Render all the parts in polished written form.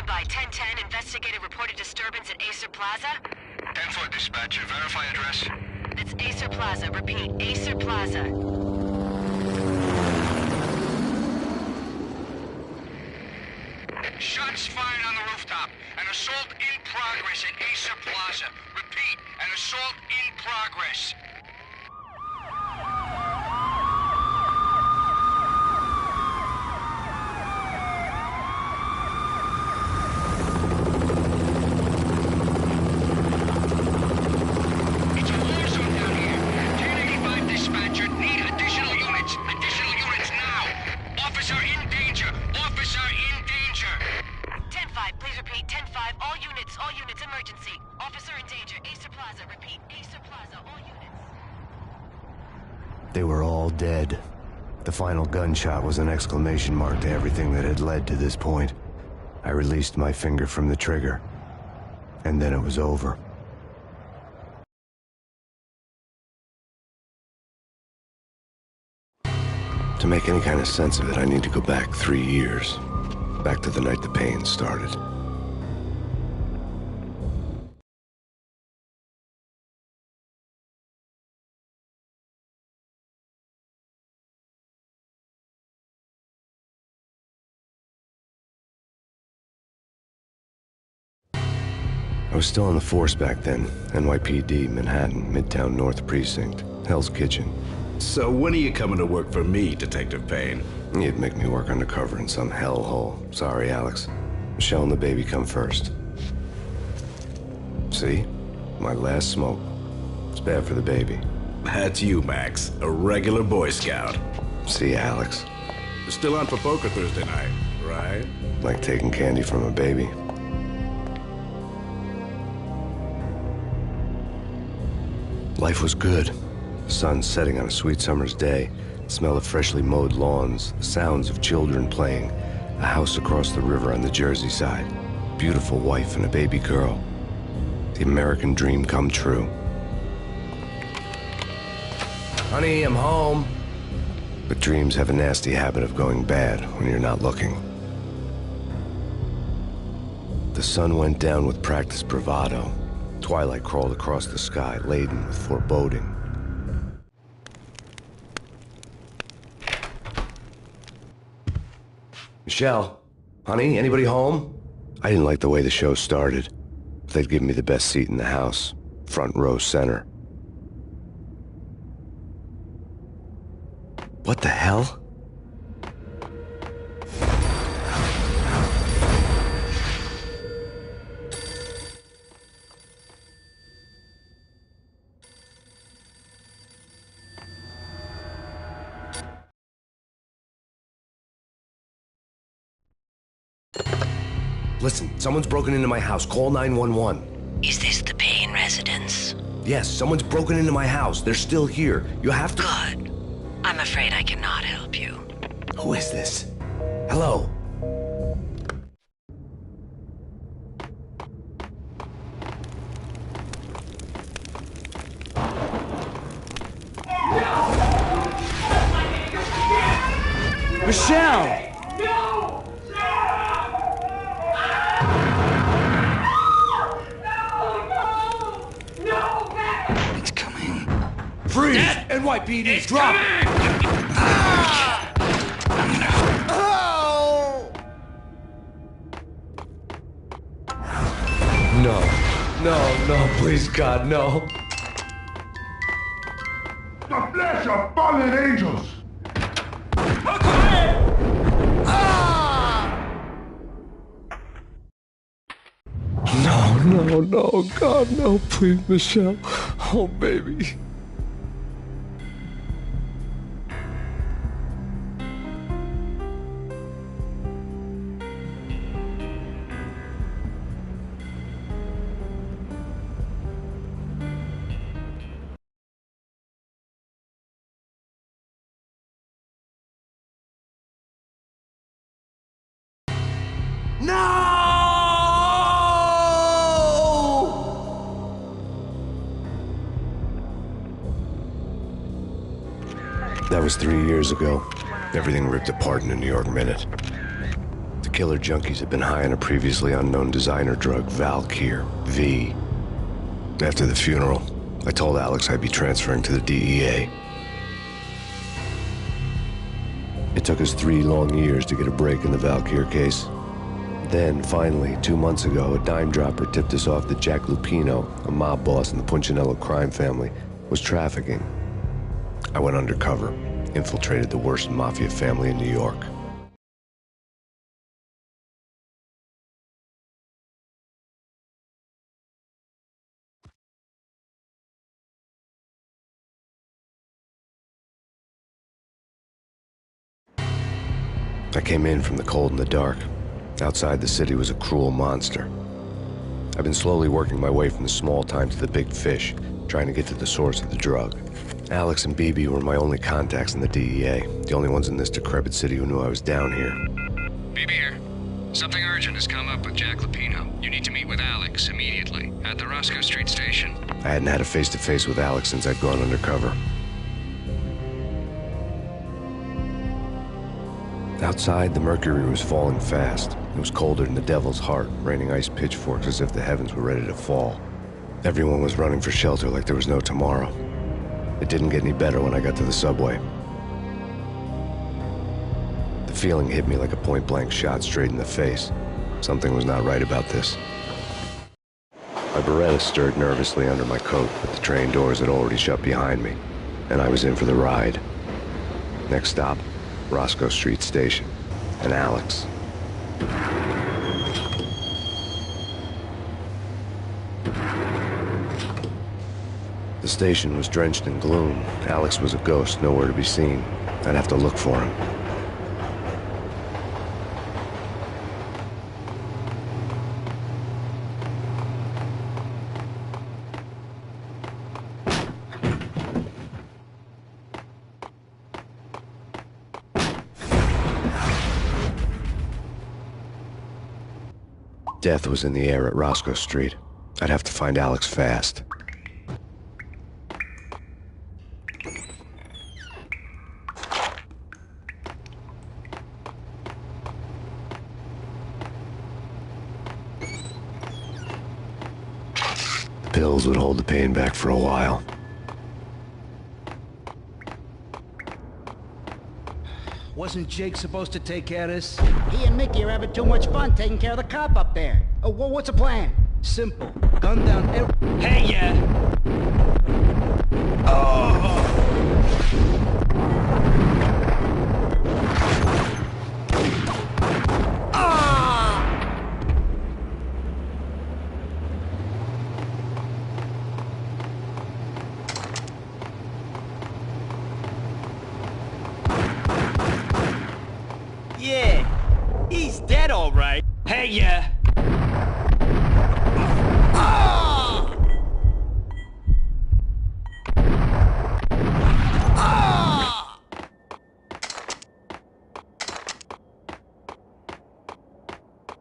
Stand by. 1010, investigator reported disturbance at Acer Plaza. 10-4 dispatcher, verify address. It's Acer Plaza. Repeat, Acer Plaza. Shots fired on the rooftop. An assault in progress at Acer Plaza. Repeat, an assault in progress. It's a war zone down here. 1085 dispatcher, need additional units. Additional units now. Officer in danger. Officer in danger. 10-5, please repeat. 10-5, all units, emergency. Officer in danger, Acer Plaza. Repeat, Acer Plaza, all units. They were all dead. The final gunshot was an exclamation mark to everything that had led to this point. I released my finger from the trigger, and then it was over. To make any kind of sense of it, I need to go back 3 years. Back to the night the pain started. I was still on the force back then. NYPD, Manhattan, Midtown North Precinct, Hell's Kitchen. So when are you coming to work for me, Detective Payne? You'd make me work undercover in some hellhole. Sorry, Alex. Michelle and the baby come first. See? My last smoke. It's bad for the baby. That's you, Max. A regular Boy Scout. See, Alex. Still on for poker Thursday night, right? Like taking candy from a baby. Life was good. The sun setting on a sweet summer's day, the smell of freshly mowed lawns, the sounds of children playing, a house across the river on the Jersey side, beautiful wife and a baby girl. The American dream come true. Honey, I'm home. But dreams have a nasty habit of going bad when you're not looking. The sun went down with practiced bravado. Twilight crawled across the sky, laden with foreboding. Michelle, honey, anybody home? I didn't like the way the show started. They'd given me the best seat in the house, front row center. What the hell? Listen, someone's broken into my house. Call 911. Is this the Payne residence? Yes, someone's broken into my house. They're still here. You have to... Good. I'm afraid I cannot help you. Who is this? Hello? Michelle! Freeze! NYPD, drop it! Oh! No, please, God, no. The flesh of fallen angels! No, God, no, please, Michelle. Oh, baby. No! That was 3 years ago. Everything ripped apart in a New York minute. The killer junkies had been high on a previously unknown designer drug, Valkyr, V. After the funeral, I told Alex I'd be transferring to the DEA. It took us 3 long years to get a break in the Valkyr case. Then, finally, 2 months ago, a dime dropper tipped us off that Jack Lupino, a mob boss in the Punchinello crime family, was trafficking. I went undercover, infiltrated the worst mafia family in New York. I came in from the cold and the dark. Outside the city was a cruel monster. I've been slowly working my way from the small time to the big fish, trying to get to the source of the drug. Alex and BB were my only contacts in the DEA, the only ones in this decrepit city who knew I was down here. BB here. Something urgent has come up with Jack Lupino. You need to meet with Alex immediately at the Roscoe Street station. I hadn't had a face-to-face with Alex since I'd gone undercover. Outside, the mercury was falling fast. It was colder than the devil's heart, raining ice pitchforks as if the heavens were ready to fall. Everyone was running for shelter like there was no tomorrow. It didn't get any better when I got to the subway. The feeling hit me like a point-blank shot straight in the face. Something was not right about this. My Beretta stirred nervously under my coat, but the train doors had already shut behind me, and I was in for the ride. Next stop, Roscoe Street Station, and Alex. The station was drenched in gloom. Alex was a ghost, nowhere to be seen. I'd have to look for him. Death was in the air at Roscoe Street. I'd have to find Alex fast. The pills would hold the pain back for a while. Wasn't Jake supposed to take care of this? He and Mickey are having too much fun taking care of the cop up there. Oh, what's the plan? Simple. Gun down every... Hey, yeah! Yeah, he's dead all right. Hey, yeah!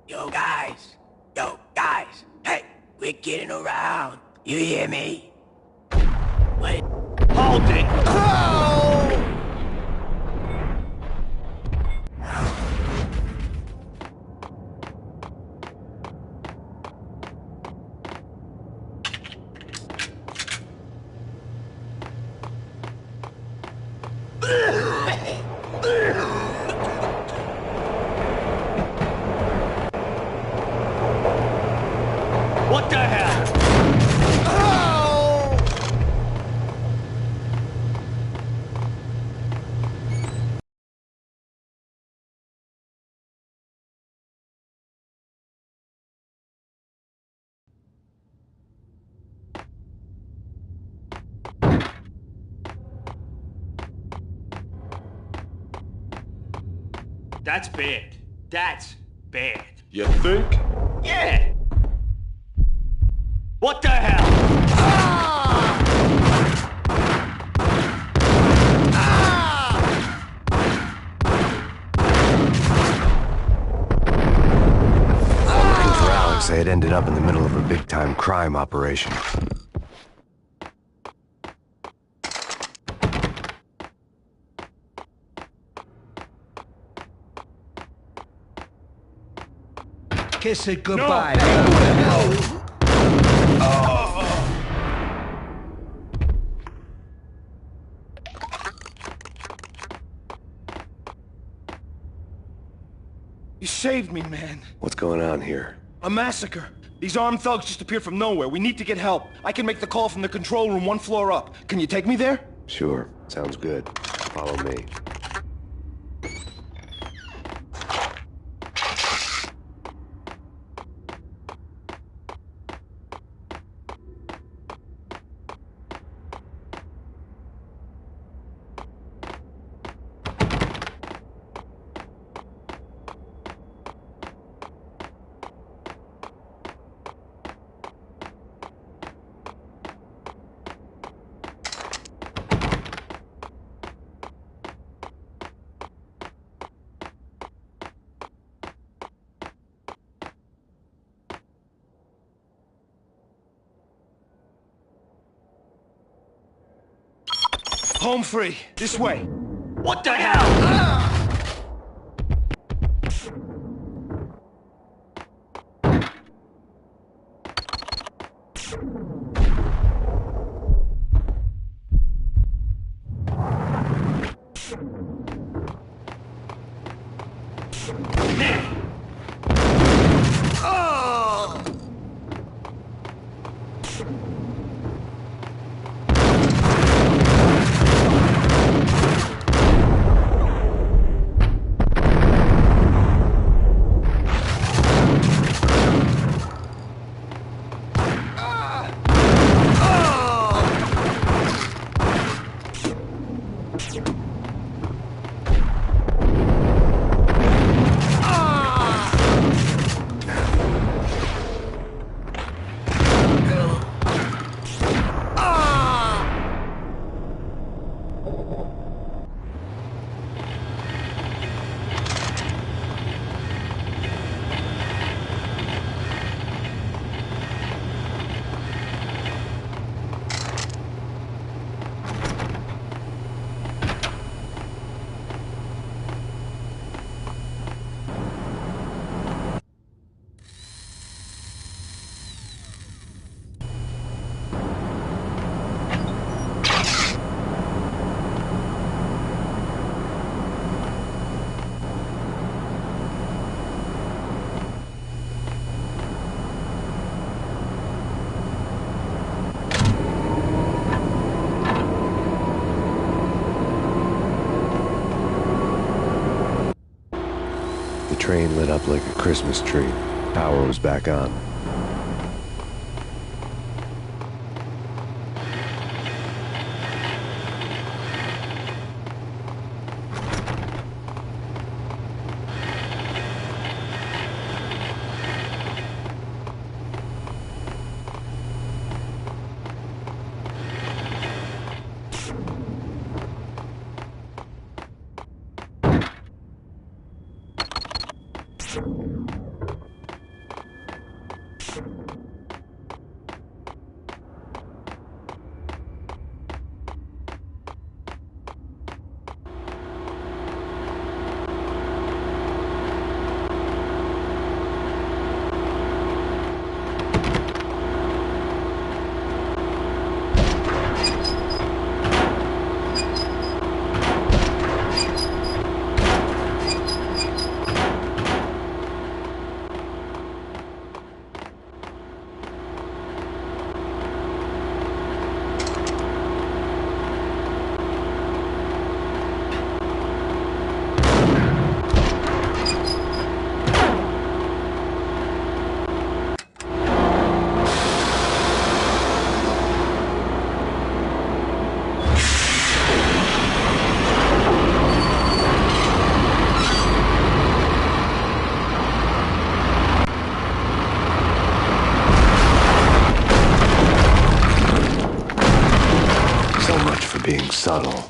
Yo, guys, hey, we're getting around. You hear me? What? Hold it! What the hell? That's bad. That's bad. You think? Yeah! What the hell? Looking for Alex, I had ended up in the middle of a big-time crime operation. Kiss it goodbye. You saved me, man. What's going on here? A massacre. These armed thugs just appeared from nowhere. We need to get help. I can make the call from the control room 1 floor up. Can you take me there? Sure, sounds good. Follow me. Home free. This way. What the hell? The train lit up like a Christmas tree. Power was back on. Being subtle.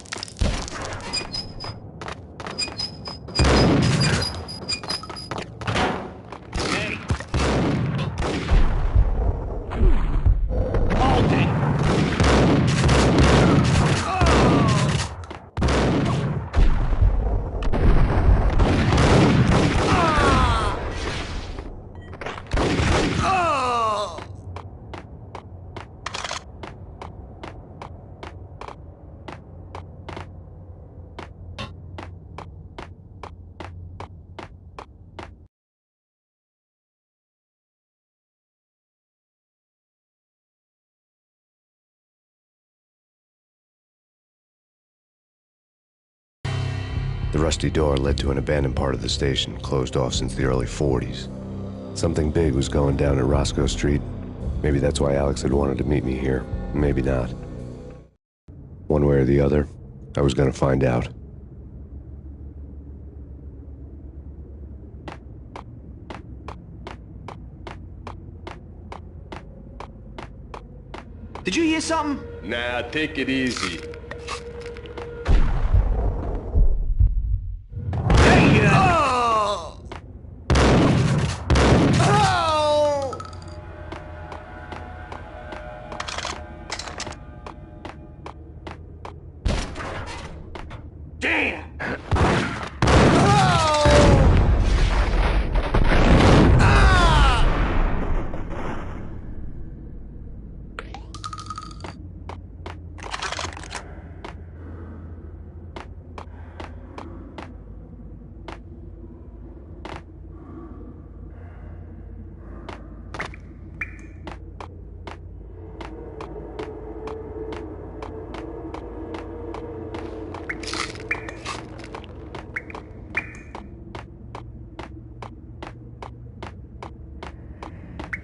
The rusty door led to an abandoned part of the station, closed off since the early 40s. Something big was going down at Roscoe Street. Maybe that's why Alex had wanted to meet me here. Maybe not. One way or the other, I was gonna find out. Did you hear something? Nah, take it easy. Hey, Oh! Oh! damn!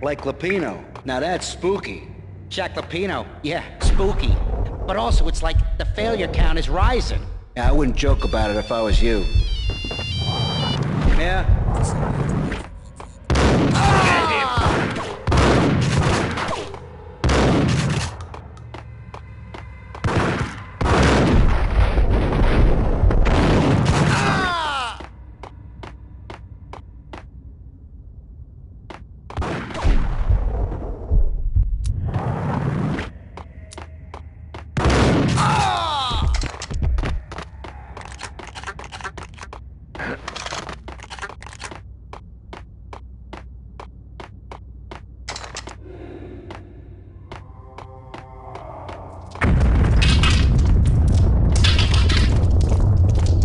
Like Lapino. Now that's spooky. Jack Lapino. Yeah, spooky. But also it's like the failure count is rising. Yeah, I wouldn't joke about it if I was you. Yeah?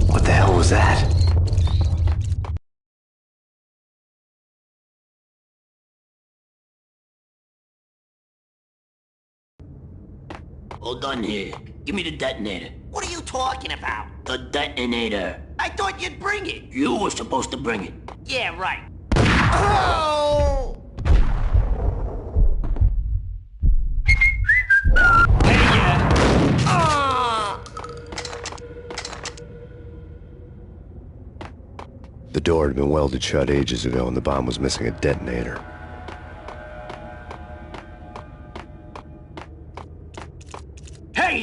What the hell was that? Hold on here. Give me the detonator. What are you talking about? The detonator. I thought you'd bring it. You were supposed to bring it. Yeah, right. Oh! The door had been welded shut ages ago and the bomb was missing a detonator. Hey,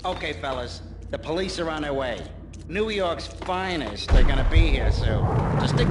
Okay, fellas. The police are on their way. New York's finest. They're gonna be here soon. Just stick...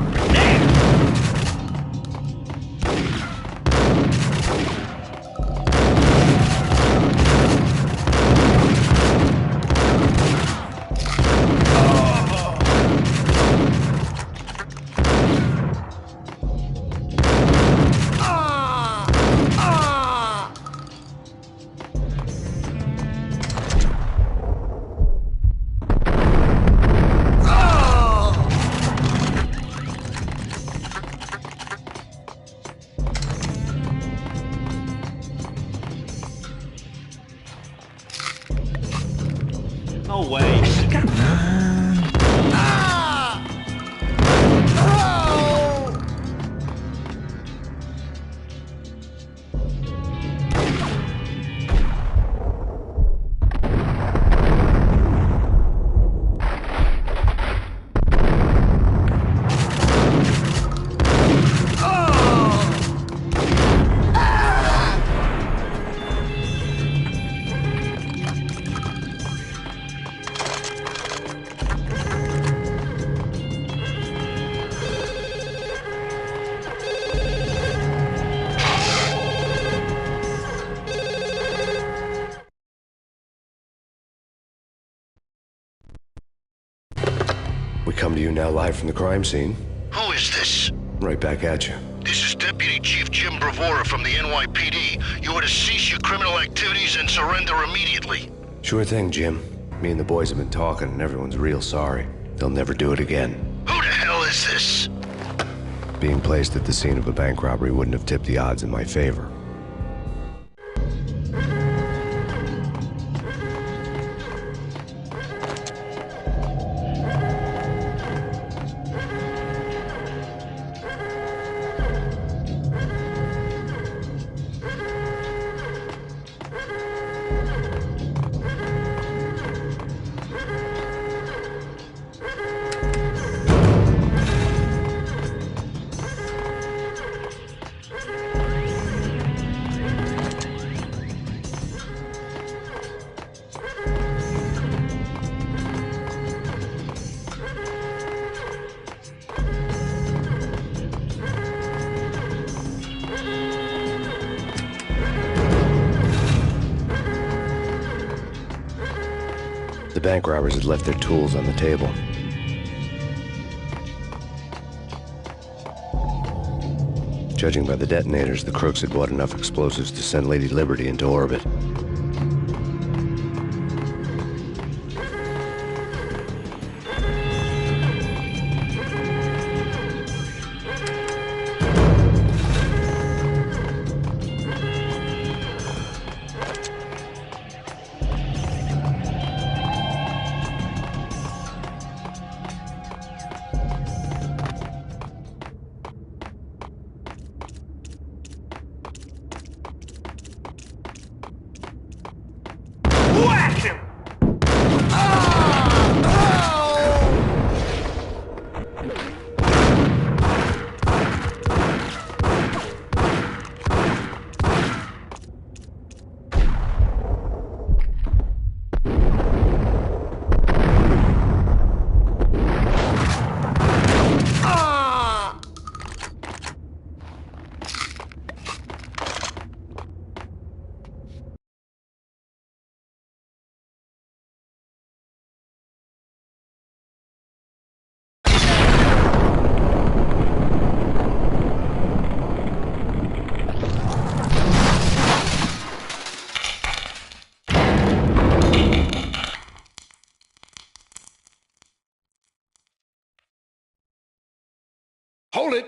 no way. Come on. We come to you now live from the crime scene. Who is this? Right back at you. This is Deputy Chief Jim Bravura from the NYPD. You are to cease your criminal activities and surrender immediately. Sure thing, Jim. Me and the boys have been talking, and everyone's real sorry. They'll never do it again. Who the hell is this? Being placed at the scene of a bank robbery wouldn't have tipped the odds in my favor. The bank robbers had left their tools on the table. Judging by the detonators, the crooks had bought enough explosives to send Lady Liberty into orbit. Hold it!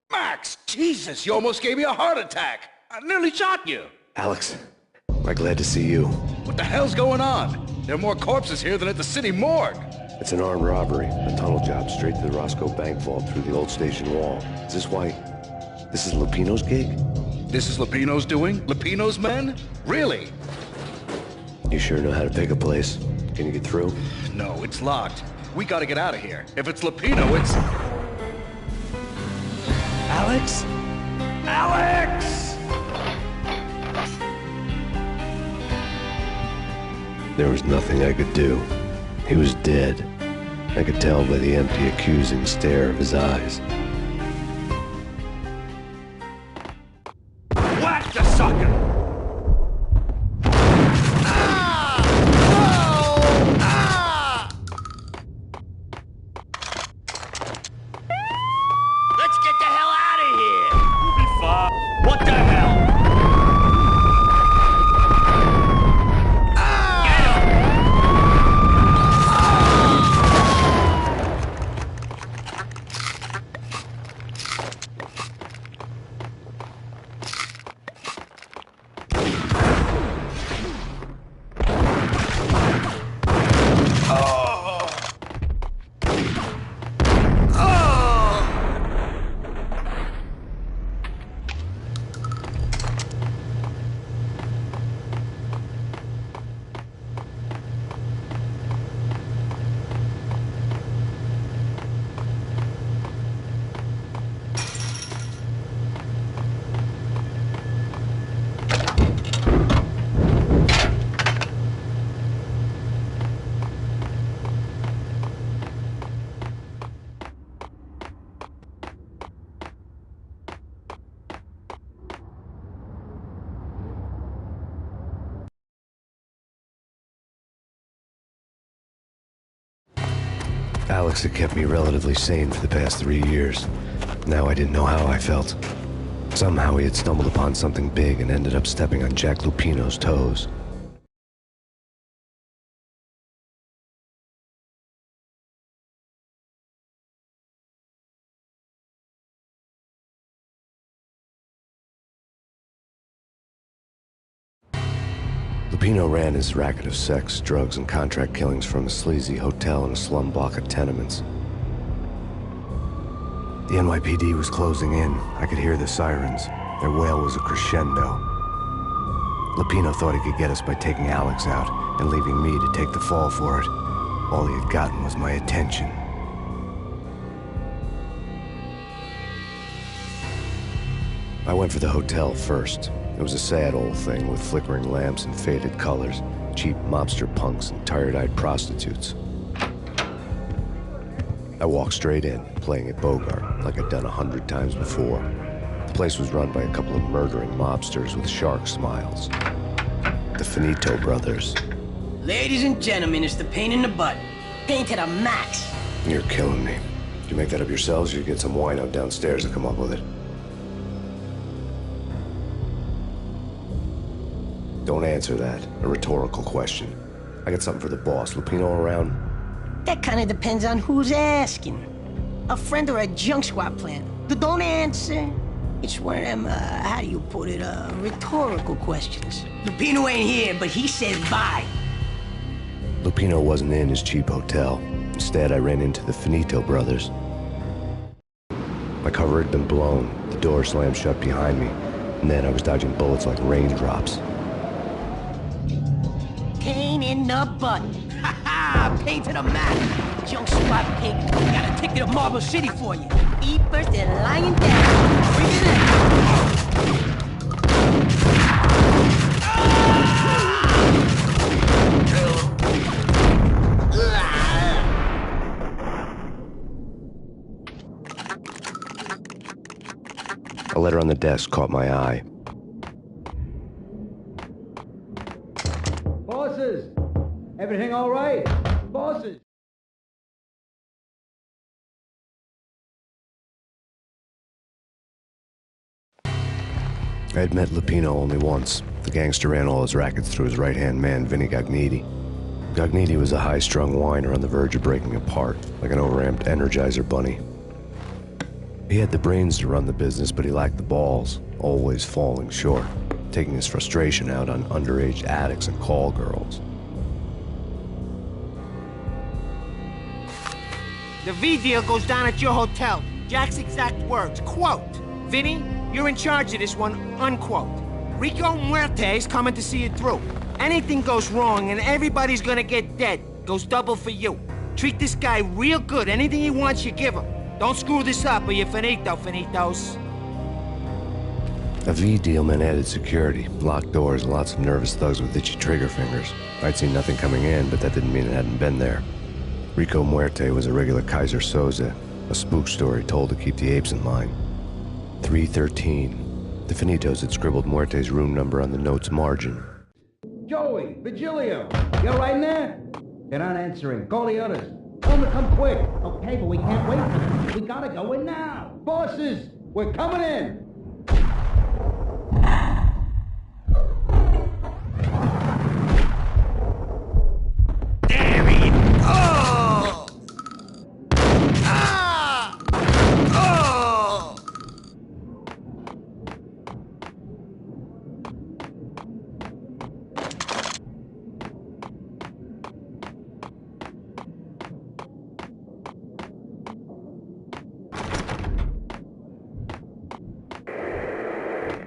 Max! Jesus, you almost gave me a heart attack! I nearly shot you! Alex, we're glad to see you. What the hell's going on? There are more corpses here than at the city morgue! It's an armed robbery, a tunnel job straight to the Roscoe Bank vault through the old station wall. Is this why... this is Lupino's gig? This is Lupino's doing? Lupino's men? Really? You sure know how to pick a place. Can you get through? No, it's locked. We gotta get out of here. If it's Lupino, it's... Alex? Alex! There was nothing I could do. He was dead. I could tell by the empty, accusing stare of his eyes. Whack the sucker! Let's get the hell out of here! We'll be fine. What the hell? Alex had kept me relatively sane for the past 3 years. Now I didn't know how I felt. Somehow he had stumbled upon something big and ended up stepping on Jack Lupino's toes. Lupino ran his racket of sex, drugs, and contract killings from a sleazy hotel in a slum block of tenements. The NYPD was closing in. I could hear the sirens. Their wail was a crescendo. Lupino thought he could get us by taking Alex out and leaving me to take the fall for it. All he had gotten was my attention. I went for the hotel first. It was a sad old thing with flickering lamps and faded colors, cheap mobster punks and tired-eyed prostitutes. I walked straight in, playing at Bogart, like I'd done 100 times before. The place was run by a couple of murdering mobsters with shark smiles. The Finito brothers. Ladies and gentlemen, it's the pain in the butt. Pain to the max. You're killing me. Did you make that up yourselves, or you get some wino downstairs to come up with it? Don't answer that. A rhetorical question. I got something for the boss. Lupino around? That kind of depends on who's asking. A friend or a junk squad plan. Don't answer. It's one of them, how do you put it, rhetorical questions. Lupino ain't here, but he says bye. Lupino wasn't in his cheap hotel. Instead, I ran into the Finito brothers. My cover had been blown. The door slammed shut behind me. And then I was dodging bullets like raindrops. Pain in the butt. Ha ha! Pain to the max. Junk squad pig. Got a ticket to Marble City for you. Eat first and lying down. Bring it in. A letter on the desk caught my eye. Bosses! Everything all right? Bosses! I had met Lupino only once. The gangster ran all his rackets through his right-hand man, Vinny Gagniti. Gagniti was a high-strung whiner on the verge of breaking apart, like an overamped Energizer bunny. He had the brains to run the business, but he lacked the balls, always falling short, taking his frustration out on underage addicts and call girls. The V deal goes down at your hotel. Jack's exact words, quote, "Vinny, you're in charge of this one," unquote. Rico Muerte's coming to see it through. Anything goes wrong and everybody's gonna get dead. Goes double for you. Treat this guy real good. Anything he wants, you give him. Don't screw this up or you're finito, finitos. A V deal meant added security, locked doors, and lots of nervous thugs with itchy trigger fingers. I'd seen nothing coming in, but that didn't mean it hadn't been there. Rico Muerte was a regular Kaiser Soze, a spook story told to keep the apes in line. 313. The Finitos had scribbled Muerte's room number on the note's margin. Joey, Vigilio, you all right in there? They're not answering. Call the others. Tell them to come quick. Okay, but we can't wait for them. We gotta go in now. Bosses, we're coming in. Damn it! Oh! Ah! Oh!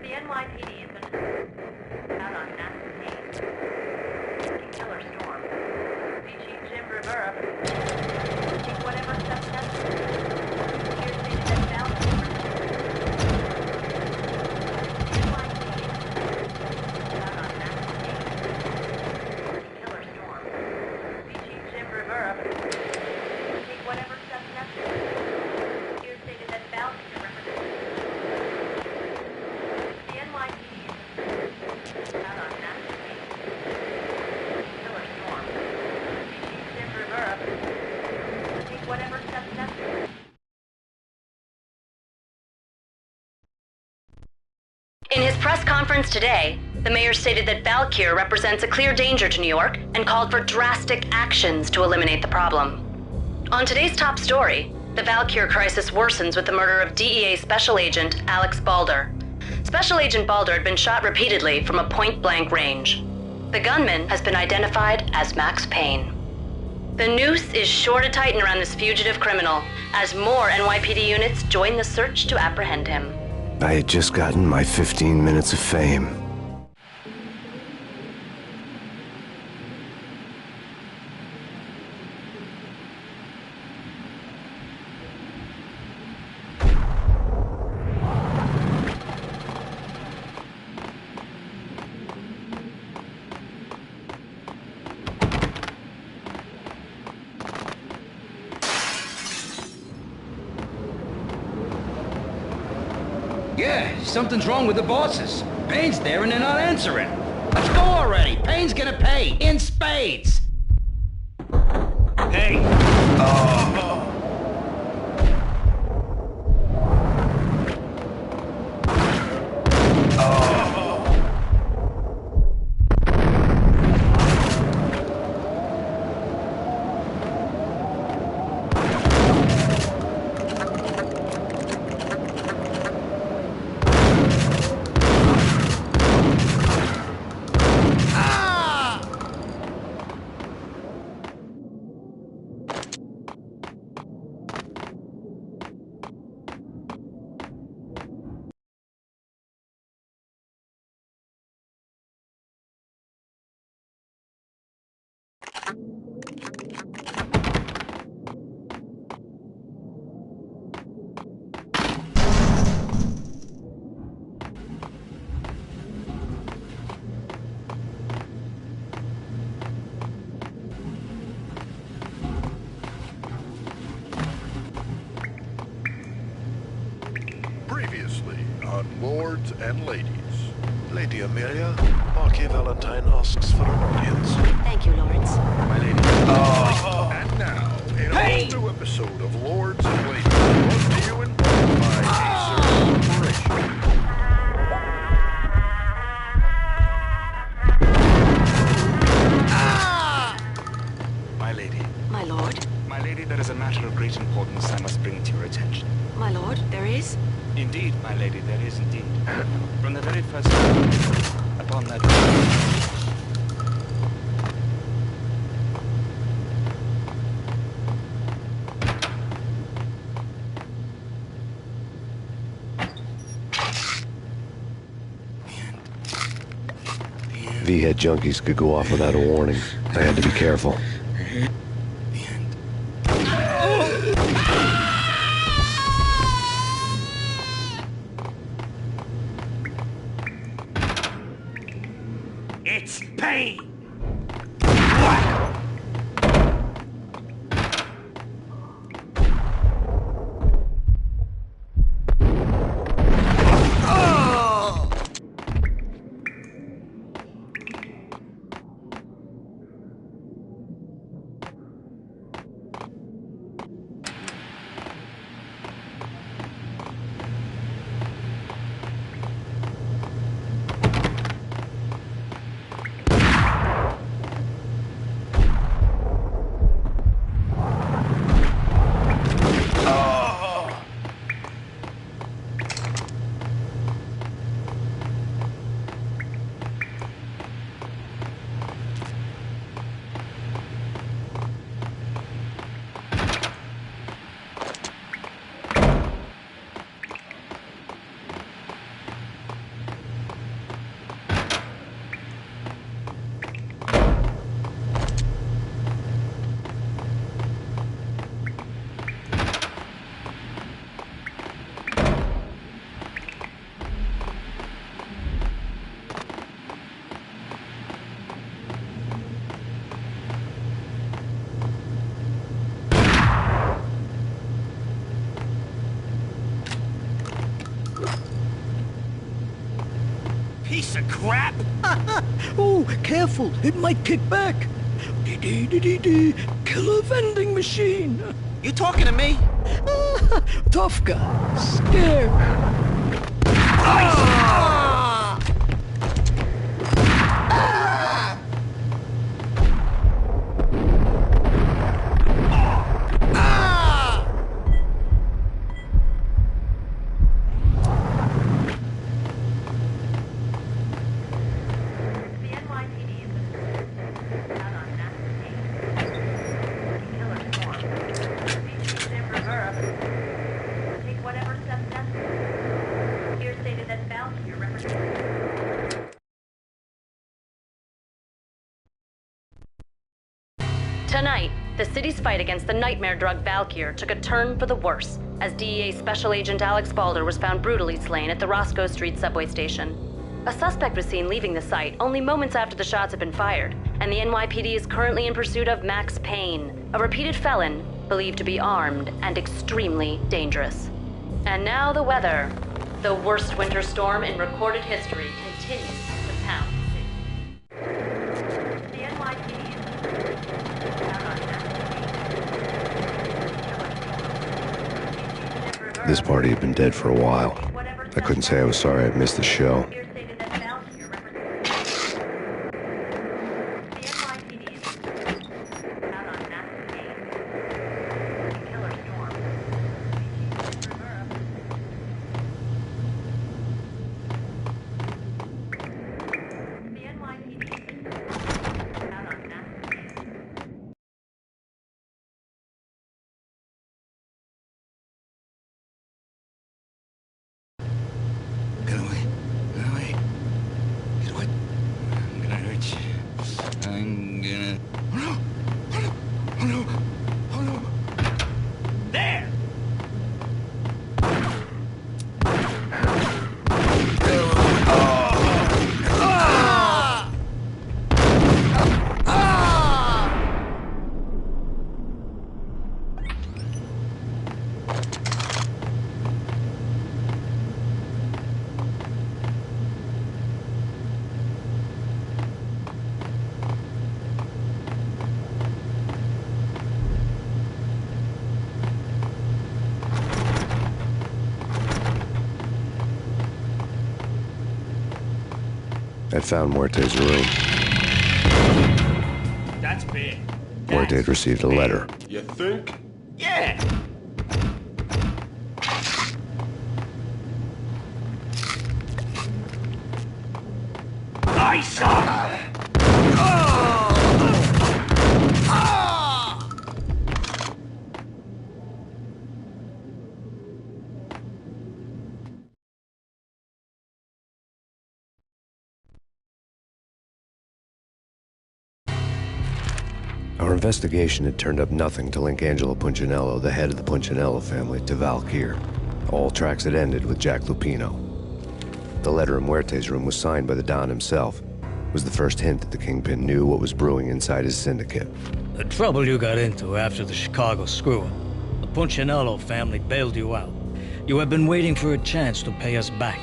The NYPD has been out on Max Payne. Killer storm. Chief Jim Rivera. Take whatever steps necessary. Here's the extent balance. The NYPD out on Max Payne. Killer storm. Chief Jim Rivera. Take whatever steps necessary. Here's the extent balance. The NYPD out on Max Payne. Killer storm. Chief Jim Rivera. conference today, the mayor stated that Valkyr represents a clear danger to New York and called for drastic actions to eliminate the problem. On today's top story, the Valkyr crisis worsens with the murder of DEA Special Agent Alex Balder. Special Agent Balder had been shot repeatedly from a point-blank range. The gunman has been identified as Max Payne. The noose is sure to tighten around this fugitive criminal as more NYPD units join the search to apprehend him. I had just gotten my 15 minutes of fame. Yeah, something's wrong with the bosses. Payne's there and they're not answering. Let's go already. Payne's gonna pay in spades. Hey! Previously on Lords and Ladies. Lady Amelia, Marquis Valentine asks for an audience. Thank you, Lawrence. My lady. And now, in a whole new episode of Lords and Ladies, brought to you in part by Acer Corporation. My lady. My lord. My lady, there is a matter of great importance I must bring to your attention. My lord, there is? Indeed, my lady, there is indeed. From the very first time, upon that... V-head junkies could go off without a warning. I had to be careful. It's Payne! Piece of crap! Oh, careful, it might kick back. Dee-dee-dee-dee-dee, killer vending machine. You talking to me? Tough guy, scared. Tonight, the city's fight against the nightmare drug Valkyr took a turn for the worse as DEA Special Agent Alex Balder was found brutally slain at the Roscoe Street subway station. A suspect was seen leaving the site only moments after the shots had been fired, and the NYPD is currently in pursuit of Max Payne, a repeated felon believed to be armed and extremely dangerous. And now the weather. The worst winter storm in recorded history continues to pound the city. The NYPD is out on Max Payne. This party had been dead for a while. I couldn't say I was sorry I'd missed the show. I'd found Muerte's room. That's big. Muerte had received a letter. You think? Yeah! I saw! Our investigation had turned up nothing to link Angelo Punchinello, the head of the Punchinello family, to Valkyr. All tracks had ended with Jack Lupino. The letter in Muerte's room was signed by the Don himself. It was the first hint that the Kingpin knew what was brewing inside his syndicate. The trouble you got into after the Chicago screw-up. The Punchinello family bailed you out. You have been waiting for a chance to pay us back.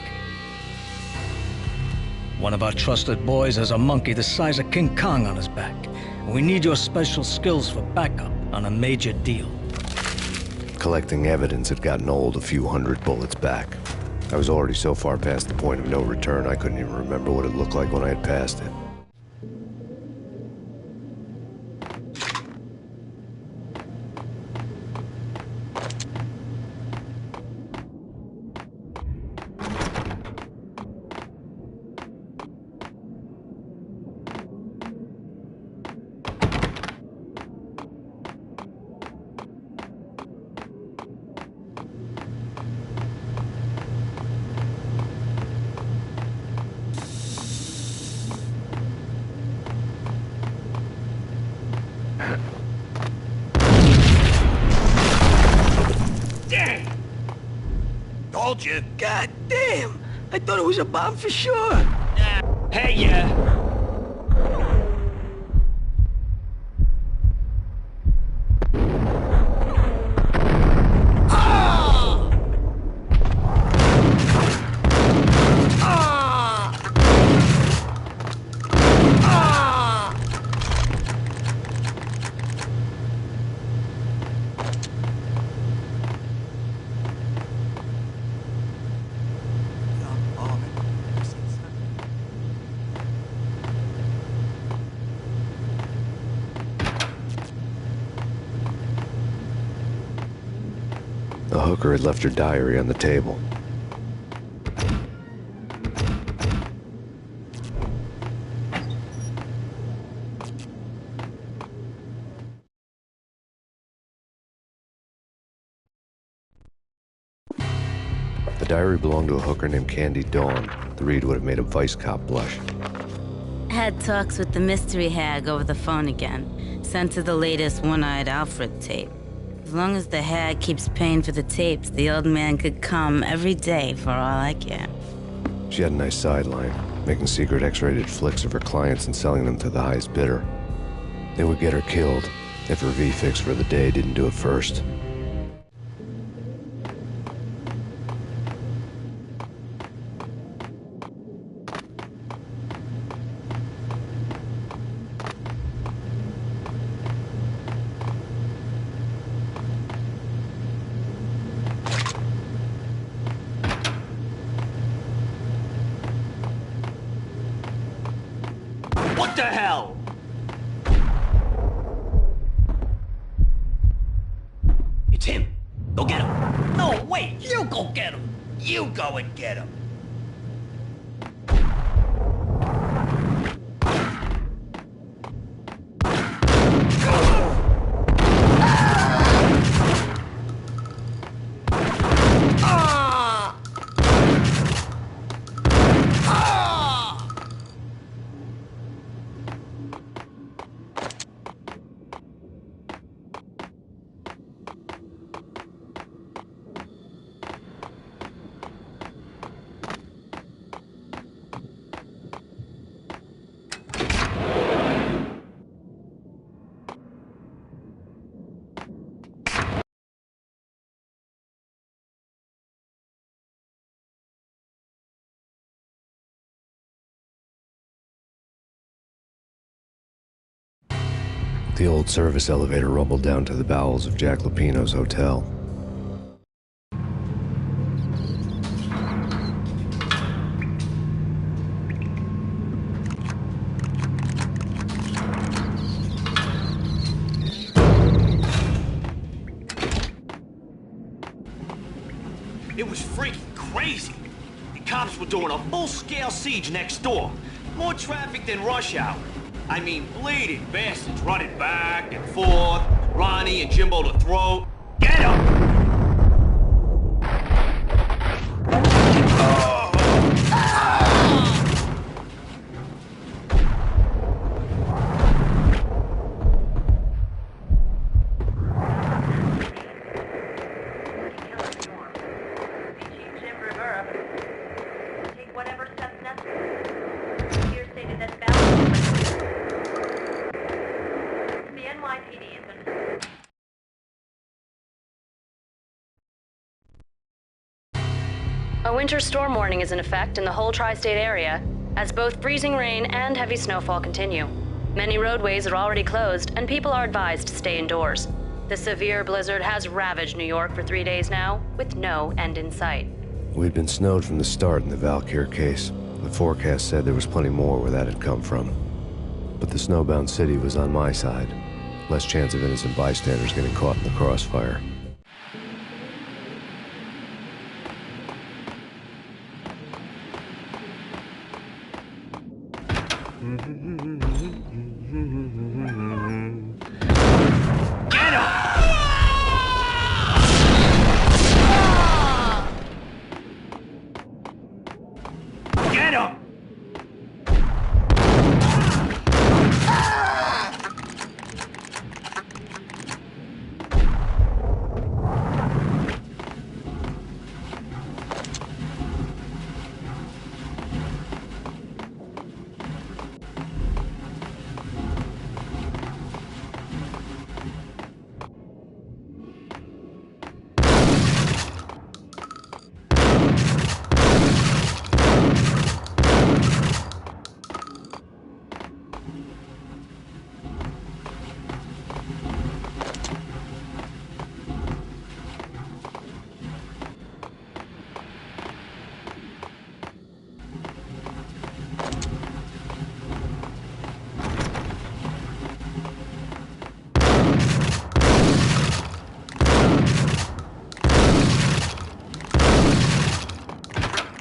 One of our trusted boys has a monkey the size of King Kong on his back. We need your special skills for backup on a major deal. Collecting evidence had gotten old a few hundred bullets back. I was already so far past the point of no return, I couldn't even remember what it looked like when I had passed it. Told you. God damn! I thought it was a bomb for sure. Hey, yeah. The hooker had left her diary on the table. The diary belonged to a hooker named Candy Dawn. The read would have made a vice cop blush. Had talks with the mystery hag over the phone again. Sent her the latest One-Eyed Alfred tape. As long as the hag keeps paying for the tapes, the old man could come every day for all I care. She had a nice sideline, making secret X-rated flicks of her clients and selling them to the highest bidder. They would get her killed if her V-fix for the day didn't do it first. What the hell? It's him. Go get him. No, wait. You go get him. You go and get him. The old service elevator rumbled down to the bowels of Jack Lupino's hotel. It was freaking crazy. The cops were doing a full-scale siege next door. More traffic than rush hour. I mean, bleeding bastards running back and forth. Ronnie and Jimbo to throw. Get him! A winter storm warning is in effect in the whole tri-state area, as both freezing rain and heavy snowfall continue. Many roadways are already closed, and people are advised to stay indoors. The severe blizzard has ravaged New York for 3 days now, with no end in sight. We'd been snowed from the start in the Valkyr case. The forecast said there was plenty more where that had come from. But the snowbound city was on my side. Less chance of innocent bystanders getting caught in the crossfire. Get him!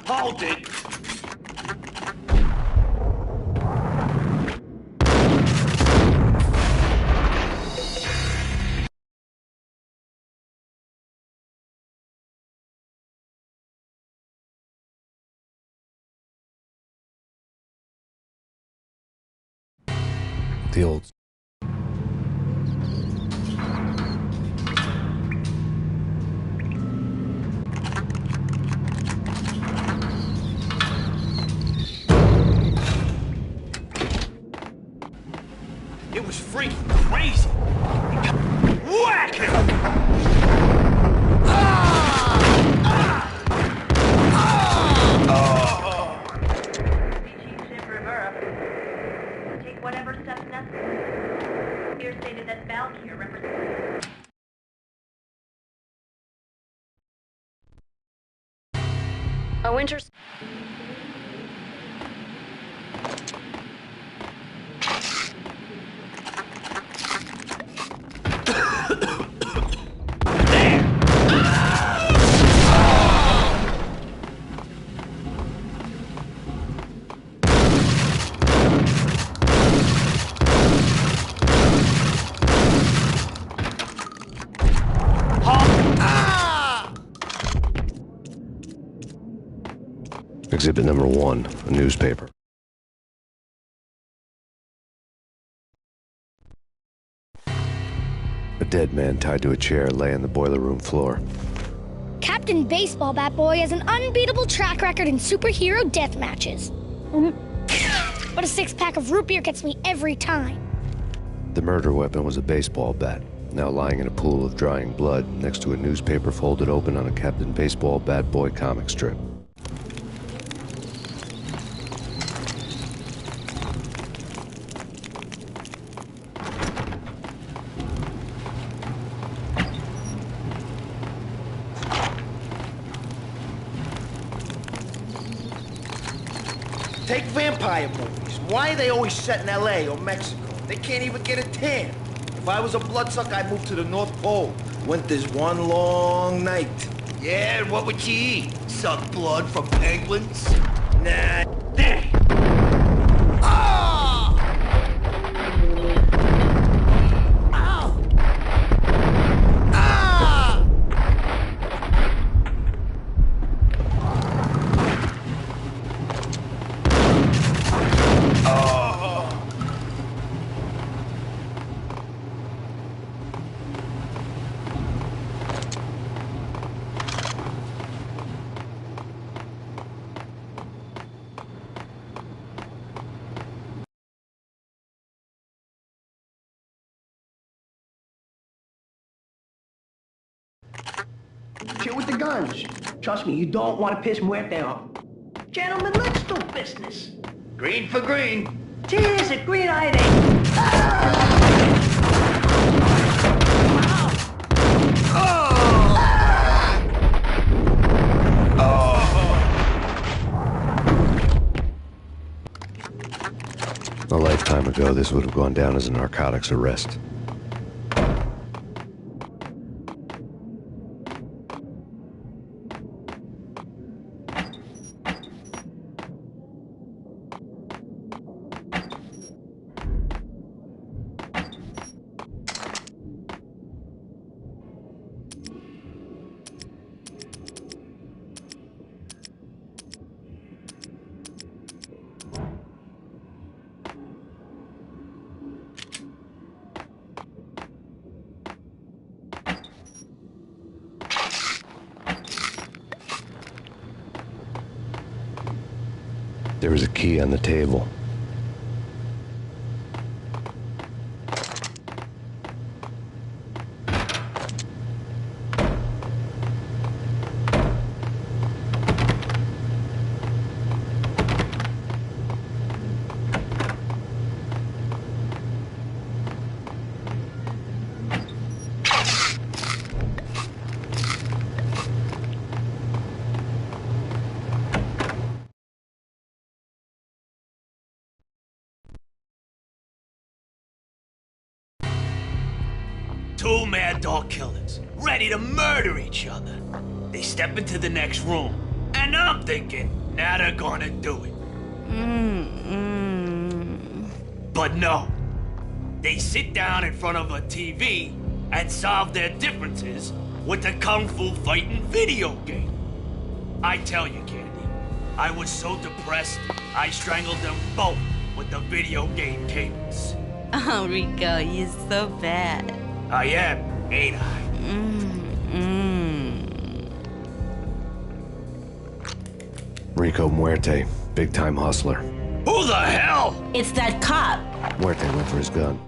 Hold it! The old... It was freaking crazy. Whack him! Chief Jim Rivera, take whatever steps necessary. Here stated that Valkyr represents... A winter... Exhibit number 1, a newspaper. A dead man tied to a chair lay on the boiler room floor. Captain Baseball Bat Boy has an unbeatable track record in superhero death matches. But a six-pack of root beer gets me every time. The murder weapon was a baseball bat, now lying in a pool of drying blood next to a newspaper folded open on a Captain Baseball Bat Boy comic strip. Take vampire movies. Why are they always set in L.A. or Mexico? They can't even get a tan. If I was a bloodsucker, I'd move to the North Pole. Winter's one long night. Yeah, and what would you eat? Suck blood from penguins? Nah. There. Chill with the guns. Trust me, you don't want to piss Muerte off. Gentlemen, let's do business. Green for green. Cheers, a green-eyed ape. A lifetime ago, this would have gone down as a narcotics arrest. There was a key on the table. Two mad dog killers, ready to murder each other. They step into the next room, and I'm thinking, now they're gonna do it. But no. They sit down in front of a TV and solve their differences with the Kung Fu fighting video game. I tell you, Candy, I was so depressed, I strangled them both with the video game cables. Oh, Rico, you're so bad. I am, ain't I? Rico Muerte, big-time hustler. Who the hell? It's that cop. Muerte went for his gun.